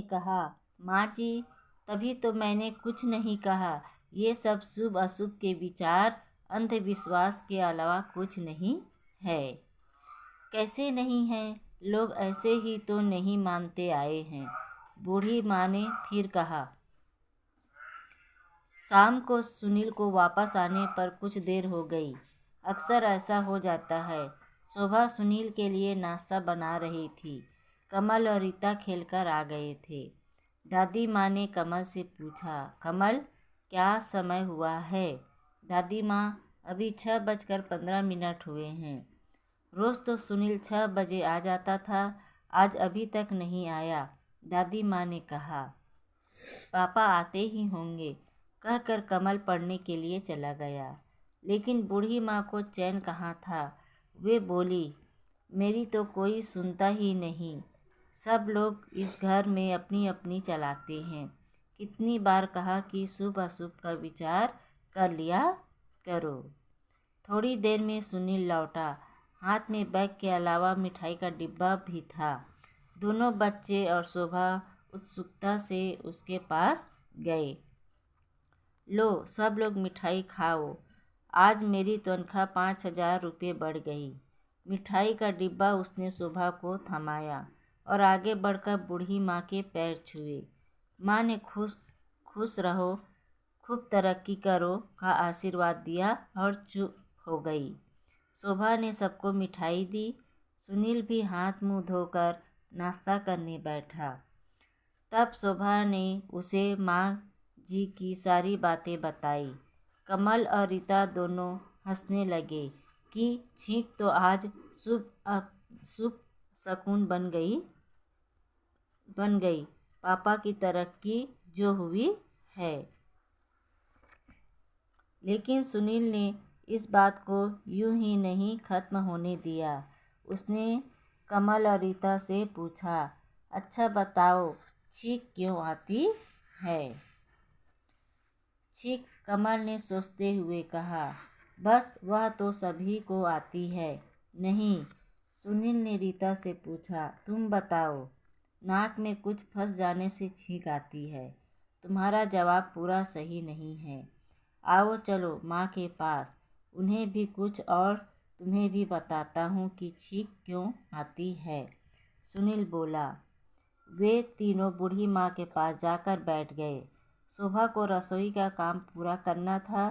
ने कहा, माँ जी, तभी तो मैंने कुछ नहीं कहा। ये सब शुभ अशुभ के विचार अंधविश्वास के अलावा कुछ नहीं है। कैसे नहीं है? लोग ऐसे ही तो नहीं मानते आए हैं। बूढ़ी माँ ने फिर कहा। शाम को सुनील को वापस आने पर कुछ देर हो गई। अक्सर ऐसा हो जाता है। शोभा सुनील के लिए नाश्ता बना रही थी। कमल और रीता खेलकर आ गए थे। दादी माँ ने कमल से पूछा, कमल, क्या समय हुआ है? दादी माँ, अभी 6:15 हुए हैं। रोज़ तो सुनील 6 बजे आ जाता था, आज अभी तक नहीं आया। दादी माँ ने कहा, पापा आते ही होंगे, कहकर कमल पढ़ने के लिए चला गया। लेकिन बूढ़ी माँ को चैन कहाँ था। वे बोली, मेरी तो कोई सुनता ही नहीं। सब लोग इस घर में अपनी अपनी चलाते हैं। कितनी बार कहा कि शुभ अशुभ का विचार कर लिया करो। थोड़ी देर में सुनील लौटा। हाथ में बैग के अलावा मिठाई का डिब्बा भी था। दोनों बच्चे और शोभा उत्सुकता से उसके पास गए। लो, सब लोग मिठाई खाओ। आज मेरी तनख्वाह 5,000 रुपये बढ़ गई। मिठाई का डिब्बा उसने शोभा को थमाया और आगे बढ़कर बूढ़ी माँ के पैर छुए। माँ ने खुश खुश रहो, खूब तरक्की करो का आशीर्वाद दिया और चुप हो गई। शोभा ने सबको मिठाई दी। सुनील भी हाथ मुंह धोकर नाश्ता करने बैठा। तब शोभा ने उसे माँ जी की सारी बातें बताई। कमल और रीता दोनों हंसने लगे कि छींक तो आज शुभ शकुन बन गई। पापा की तरक्की जो हुई है। लेकिन सुनील ने इस बात को यूं ही नहीं खत्म होने दिया। उसने कमल और रीता से पूछा, अच्छा बताओ, छींक क्यों आती है? छींक, कमल ने सोचते हुए कहा, बस वह तो सभी को आती है। नहीं, सुनील ने रीता से पूछा, तुम बताओ। नाक में कुछ फंस जाने से छींक आती है। तुम्हारा जवाब पूरा सही नहीं है। आओ चलो माँ के पास, उन्हें भी कुछ और तुम्हें भी बताता हूँ कि छींक क्यों आती है। सुनील बोला। वे तीनों बूढ़ी माँ के पास जाकर बैठ गए। शोभा को रसोई का काम पूरा करना था,